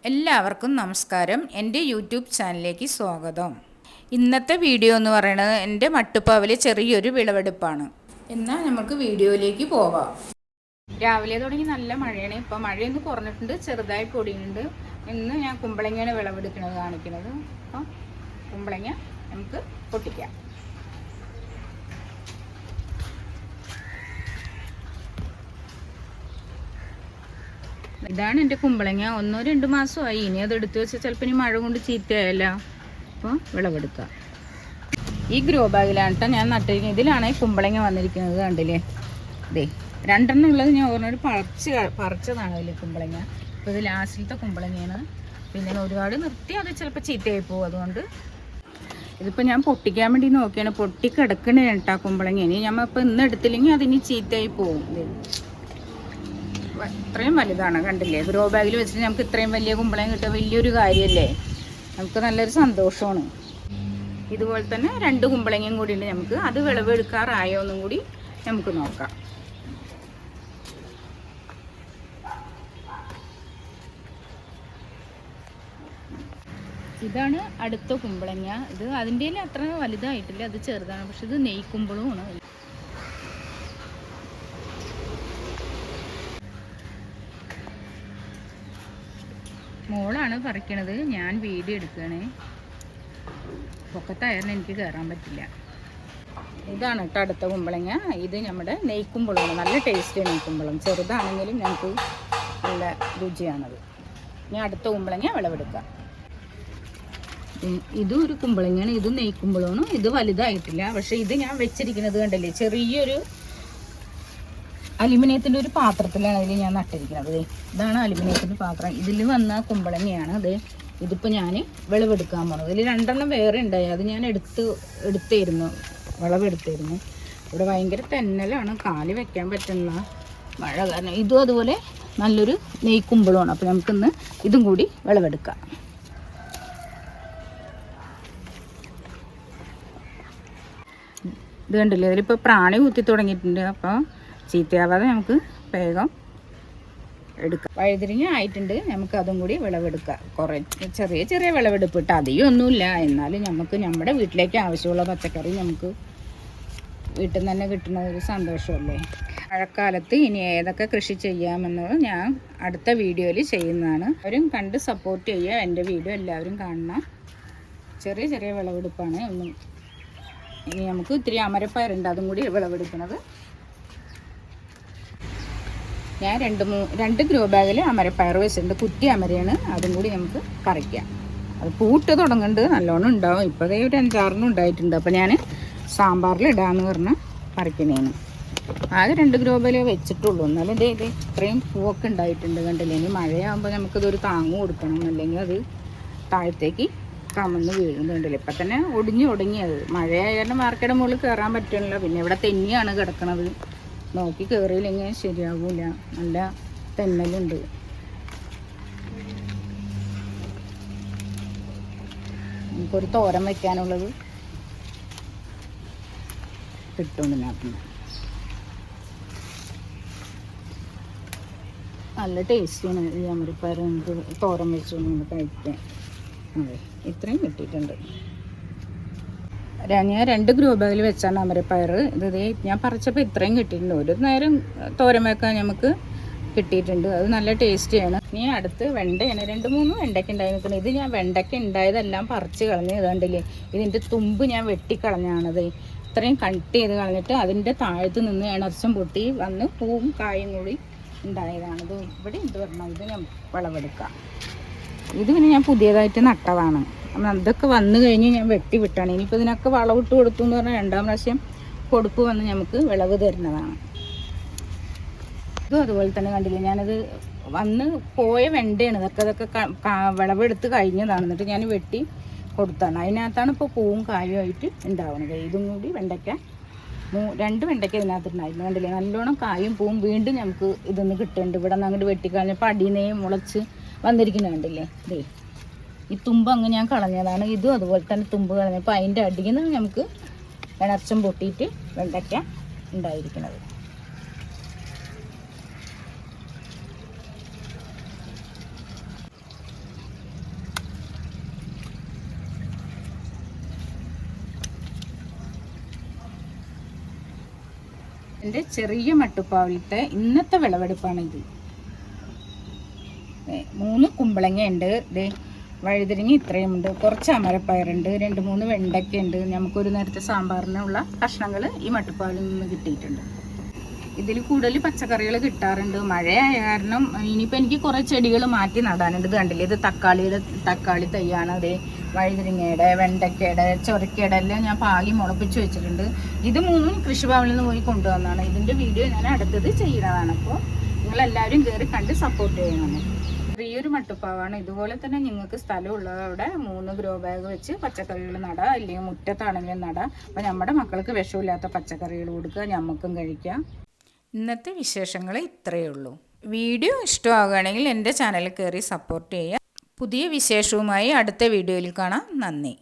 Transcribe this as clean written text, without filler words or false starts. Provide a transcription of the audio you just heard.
എല്ലാവർക്കും നമസ്കാരം. എൻ്റെ യൂട്യൂബ് ചാനലിലേക്ക് സ്വാഗതം. ഇന്നത്തെ വീഡിയോ എന്ന് പറയുന്നത് എൻ്റെ മട്ടുപ്പാവിലെ ചെറിയൊരു വിളവെടുപ്പാണ്. എന്നാൽ നമുക്ക് വീഡിയോയിലേക്ക് പോവാം. രാവിലെ തുടങ്ങി നല്ല മഴയാണ്. ഇപ്പോൾ മഴയൊന്ന് കുറഞ്ഞിട്ടുണ്ട്, ചെറുതായി പൊടിയുന്നുണ്ട്. ഇന്ന് ഞാൻ കുമ്പളങ്ങയാണ് വിളവെടുക്കുന്നത് കാണിക്കുന്നത്. അപ്പം കുമ്പളങ്ങ നമുക്ക് പൊട്ടിക്കാം. ഇതാണ് എൻ്റെ കുമ്പളങ്ങ. 1-2 മാസമായി. ഇനി അത് എടുത്തു വെച്ചാൽ ചിലപ്പോൾ ഇനി മഴ കൊണ്ട് ചീത്തയായല്ല. അപ്പോൾ വിളവെടുക്കാം. ഈ ഗ്രോ ബാഗിലാണ് കേട്ടോ ഞാൻ നട്ടിരിക്കുന്നത്. ഇതിലാണ് കുമ്പളങ്ങ വന്നിരിക്കുന്നത്. കണ്ടില്ലേ, ഇതേ 2 ഉള്ളത് ഞാൻ ഓർമ്മ പറിച്ചതാണ് അതിൽ കുമ്പളങ്ങ. അപ്പോൾ ഇത് ലാസ്റ്റിലത്തെ കുമ്പളങ്ങയാണ്. പിന്നെ ഒരുപാട് നിർത്തി അത് ചിലപ്പോൾ ചീത്തയായി പോകും. അതുകൊണ്ട് ഇതിപ്പോൾ ഞാൻ പൊട്ടിക്കാൻ വേണ്ടി നോക്കിയാണ്. പൊട്ടിക്കിടക്കണേ കേട്ടോ കുമ്പളങ്ങ. ഇനി നമ്മളിപ്പോൾ ഇന്ന് എടുത്തില്ലെങ്കിൽ അതിനി ചീത്തയായി പോകും. ഇത്രയും വലുതാണ്, കണ്ടില്ലേ. ഗ്രോ ബാഗിൽ വെച്ചിട്ട് നമുക്ക് ഇത്രയും വലിയ കുമ്പളങ്ങ കിട്ടുക വലിയൊരു കാര്യമല്ലേ. നമുക്ക് നല്ലൊരു സന്തോഷമാണ്. ഇതുപോലെ തന്നെ 2 കുമ്പളങ്ങയും കൂടി ഉണ്ട്. നമുക്ക് അത് വിളവെടുക്കാറായോ എന്നും കൂടി നമുക്ക് നോക്കാം. ഇതാണ് അടുത്ത കുമ്പളങ്ങ. ഇത് അതിൻ്റെ അത്ര വലുതായിട്ടില്ല, അത് ചെറുതാണ്. പക്ഷെ ഇത് നെയ്ക്കുമ്പളവുമാണ്. മോളാണ് പറിക്കണത്, ഞാൻ വീഡിയോ എടുക്കുകയാണ്. പൊക്കത്തായിരുന്നു എനിക്ക് കയറാൻ പറ്റില്ല. ഇതാണ് കേട്ടോ അടുത്ത കുമ്പളങ്ങ. ഇത് നമ്മുടെ നെയ്ക്കുമ്പളമാണ്. നല്ല ടേസ്റ്റ് നെയ്ക്കുമ്പളം. ചെറുതാണെങ്കിലും ഞങ്ങൾക്ക് നല്ല രുചിയാണത്. ഇനി അടുത്ത കുമ്പളങ്ങ വിളവെടുക്കാം. ഇതും ഒരു കുമ്പളങ്ങയാണ്. ഇത് നെയ്ക്കുമ്പളമാണ്. ഇത് വലുതായിട്ടില്ല. പക്ഷേ ഇത് ഞാൻ വെച്ചിരിക്കുന്നത് കണ്ടല്ലേ, ചെറിയൊരു അലുമിനിയത്തിൻ്റെ ഒരു പാത്രത്തിലാണ് അതിൽ ഞാൻ നട്ടിരിക്കുന്നത്. ഇതാണ് അലുമിനിയത്തിൻ്റെ പാത്രം. ഇതിൽ വന്ന കുമ്പളങ്ങയാണ്. ഇതിപ്പോൾ ഞാൻ വിളവെടുക്കാൻ പോണത്. ഇതിൽ 2 വേറെ ഉണ്ടായി. അത് ഞാൻ എടുത്തായിരുന്നു, വിളവെടുത്തായിരുന്നു. ഇവിടെ ഭയങ്കര തെന്നലാണ്, കാല് വെക്കാൻ പറ്റുന്ന മഴ കാരണം. ഇതും അതുപോലെ നല്ലൊരു നെയ്ക്കുമ്പളമാണ്. അപ്പോൾ നമുക്കിന്ന് ഇതും കൂടി വിളവെടുക്കാം. ഇത് കണ്ടില്ലേ, അതിലിപ്പോൾ പ്രാണി കുത്തി തുടങ്ങിയിട്ടുണ്ട്. അപ്പോൾ ചീത്തയാവാതെ നമുക്ക് വേഗം എടുക്കാം. വഴുതിരിങ്ങ ആയിട്ടുണ്ട്, നമുക്ക് അതും കൂടി വിളവെടുക്കാം. കുറേ ചെറിയ വിളവെടുപ്പ് ഇട്ട് അധികം ഒന്നുമില്ല. എന്നാലും നമുക്ക് നമ്മുടെ വീട്ടിലേക്ക് ആവശ്യമുള്ള പച്ചക്കറി നമുക്ക് വീട്ടിൽ നിന്ന് തന്നെ കിട്ടുന്ന ഒരു സന്തോഷമല്ലേ. മഴക്കാലത്ത് ഇനി ഏതൊക്കെ കൃഷി ചെയ്യാമെന്നത് ഞാൻ അടുത്ത വീഡിയോയിൽ ചെയ്യുന്നതാണ്. അവരും കണ്ട് സപ്പോർട്ട് ചെയ്യുക. എൻ്റെ വീഡിയോ എല്ലാവരും കാണണം. ചെറിയ വിളവെടുപ്പാണ്. ഇനി നമുക്ക് ഇത്തിരി അമരപ്പയറുണ്ട്, അതും കൂടി വിളവെടുക്കുന്നത്. ഞാൻ 2 ഗ്രോ ബാഗിൽ അമരപ്പയർ വെച്ചിട്ടുണ്ട്. കുറ്റി അമരയാണ്. അതും കൂടി നമുക്ക് പറിക്കാം. അത് പൂട്ട് തുടങ്ങുന്നുണ്ട്, നല്ലോണം ഉണ്ടാവും. ഇപ്പോൾ ഒരു 5-6 ഉണ്ടായിട്ടുണ്ട്. അപ്പോൾ ഞാൻ സാമ്പാറിൽ ഇടാമെന്ന് പറഞ്ഞ് പറിക്കണേന്. ആകെ 2 ഗ്രോ ബാഗിലേ വെച്ചിട്ടുള്ളൂ. എന്നാലും ഇത് ഇത്രയും പൂവൊക്കെ ഉണ്ടായിട്ടുണ്ട്. കണ്ടില്ലേ. ഇനി മഴയാകുമ്പോൾ നമുക്കിതൊരു താങ്ങ് കൊടുക്കണം, അല്ലെങ്കിൽ അത് താഴത്തേക്ക് കമന്ന് വീഴുന്നുണ്ടല്ലോ. ഇപ്പം തന്നെ ഒടിഞ്ഞ് അത് മഴയായാലും മാർക്കറ്റ് മുകളിൽ കയറാൻ പറ്റുന്നില്ല. പിന്നെ ഇവിടെ തെന്നിയാണ് കിടക്കണത്. നോക്കി കയറിയില്ലെങ്കിൽ ശരിയാകൂല. നല്ല തെന്നലുണ്ട്. നമുക്കൊരു തോരൻ വയ്ക്കാനുള്ളത് കിട്ടും ഇതിനകത്ത്. നല്ല ടേസ്റ്റിയാണ് ഈ അമരപ്പയർ. നമുക്ക് തോരൻ വെച്ചുകൊണ്ട് കഴിക്കാൻ. അതെ, ഇത്രയും കിട്ടിയിട്ടുണ്ട്. ഞാൻ 2 ഗ്രോ ബാഗിൽ വെച്ചാണ് അമരപ്പയർ. ഇത് ഞാൻ പറിച്ചപ്പോൾ ഇത്രയും കിട്ടിയിട്ടുണ്ട്. ഒരു നേരം തോരൻ വെക്കാൻ നമുക്ക് കിട്ടിയിട്ടുണ്ട്. അത് നല്ല ടേസ്റ്റിയാണ്. ഇനി അടുത്ത് വെണ്ടയാണ്. 2-3 വെണ്ടയ്ക്ക ഉണ്ടായി നിൽക്കുന്നത്. ഇത് ഞാൻ വെണ്ടയ്ക്ക ഉണ്ടായതെല്ലാം പറിച്ച് കളഞ്ഞ്. ഇതാണ്ടില്ലേ, ഇതിൻ്റെ തുമ്പ് ഞാൻ വെട്ടിക്കളഞ്ഞാണത്. ഇത്രയും കട്ട് ചെയ്ത് കളഞ്ഞിട്ട് അതിൻ്റെ താഴത്ത് നിന്ന് ഇണർച്ചം പൊട്ടി വന്ന് പൂവും കായും കൂടി ഉണ്ടായതാണ്. ഇത് ഇവിടെ വരണം. ഇത് ഞാൻ വിളവെടുക്കാം. ഇത് പിന്നെ ഞാൻ പുതിയതായിട്ട് നട്ടതാണ്. അതൊക്കെ വന്നു കഴിഞ്ഞ് ഞാൻ വെട്ടി വിട്ടാണ്. ഇനിയിപ്പോൾ ഇതിനൊക്കെ വളമിട്ട് കൊടുത്തു എന്ന് പറഞ്ഞാൽ 2ാം പ്രാവശ്യം കൊടുപ്പ് വന്ന് നമുക്ക് വിളവ് തരുന്നതാണ്. ഇതും അതുപോലെ തന്നെ കണ്ടില്ലേ, ഞാനത് വന്ന് പോയ വെണ്ടയാണ്. ഇതൊക്കെ വിളവെടുത്ത് കഴിഞ്ഞതാണ്. എന്നിട്ട് ഞാൻ വെട്ടി കൊടുത്താണ്. അതിനകത്താണ് ഇപ്പോൾ പൂവും കായുമായിട്ട് ഉണ്ടാവുന്നത്. ഇതും കൂടി വെണ്ടയ്ക്ക 2 വെണ്ടയ്ക്ക ഇതിനകത്തുണ്ടായിരുന്നു. കണ്ടില്ലേ, നല്ലോണം കായും പൂവും വീണ്ടും നമുക്ക് ഇതൊന്ന് കിട്ടുന്നുണ്ട്. ഇവിടെ നിന്ന് അങ്ങോട്ട് വെട്ടിക്കളഞ്ഞപ്പോൾ അടിയിൽ മുളച്ച് വന്നിരിക്കുന്നത് കണ്ടില്ലേ. ഈ തുമ്പ് അങ്ങ് ഞാൻ കളഞ്ഞതാണ്. ഇതും അതുപോലെ തന്നെ തുമ്പ് കളഞ്ഞപ്പോൾ അതിൻ്റെ അടിയിൽ നിന്ന് നമുക്ക് ഇണർച്ചം പൊട്ടിയിട്ട് വെണ്ടയ്ക്ക ഉണ്ടായിരിക്കുന്നത്. എൻ്റെ ചെറിയ മട്ടുപ്പാവിലത്തെ ഇന്നത്തെ വിളവെടുപ്പാണിത്. 3 കുമ്പളങ്ങ ഉണ്ട്, ഇതേ വഴുതിരിങ്ങ ഇത്രയുമുണ്ട്, കുറച്ച് അമരപ്പയറുണ്ട്, 2-3 വെണ്ടയ്ക്കുണ്ട്. നമുക്കൊരു നേരത്തെ സാമ്പാറിനുള്ള കഷ്ണങ്ങൾ ഈ മട്ടുപ്പാവിൽ നിന്ന് കിട്ടിയിട്ടുണ്ട്. ഇതിൽ കൂടുതൽ പച്ചക്കറികൾ കിട്ടാറുണ്ട്. മഴയായ കാരണം ഇനിയിപ്പോൾ എനിക്ക് കുറേ ചെടികൾ മാറ്റി നടാനുണ്ട്. ഇത് കണ്ടില്ലേ, ഇത് തക്കാളി തൈയാണ്. അതേ വഴുതിരിങ്ങയുടെ, വെണ്ടയ്ക്കയുടെ, ചൊരക്കയുടെ എല്ലാം ഞാൻ പാകി മുളപ്പിച്ച് വെച്ചിട്ടുണ്ട്. ഇത് 3 കൃഷിഭവനിൽ നിന്ന് പോയി കൊണ്ടുവന്നതാണ്. ഇതിൻ്റെ വീഡിയോ ഞാൻ അടുത്തത് ചെയ്യുന്നതാണ്. അപ്പോൾ നിങ്ങളെല്ലാവരും കയറി കണ്ട് സപ്പോർട്ട് ചെയ്യണം. ചെറിയൊരു മട്ടുപ്പാവാണ്. ഇതുപോലെ തന്നെ നിങ്ങൾക്ക് സ്ഥലമുള്ളവിടെ 3 ഗ്രോ ബാഗ് വെച്ച് പച്ചക്കറികൾ നടാം, അല്ലെങ്കിൽ മുറ്റത്താണെങ്കിലും നടാം. അപ്പോൾ നമ്മുടെ മക്കൾക്ക് വിഷമില്ലാത്ത പച്ചക്കറികൾ കൊടുക്കുക, നമുക്കും കഴിക്കാം. ഇന്നത്തെ വിശേഷങ്ങൾ ഇത്രയേ ഉള്ളൂ. വീഡിയോ ഇഷ്ടമാവുകയാണെങ്കിൽ എൻ്റെ ചാനൽ കയറി സപ്പോർട്ട് ചെയ്യുക. പുതിയ വിശേഷവുമായി അടുത്ത വീഡിയോയിൽ കാണാം. നന്ദി.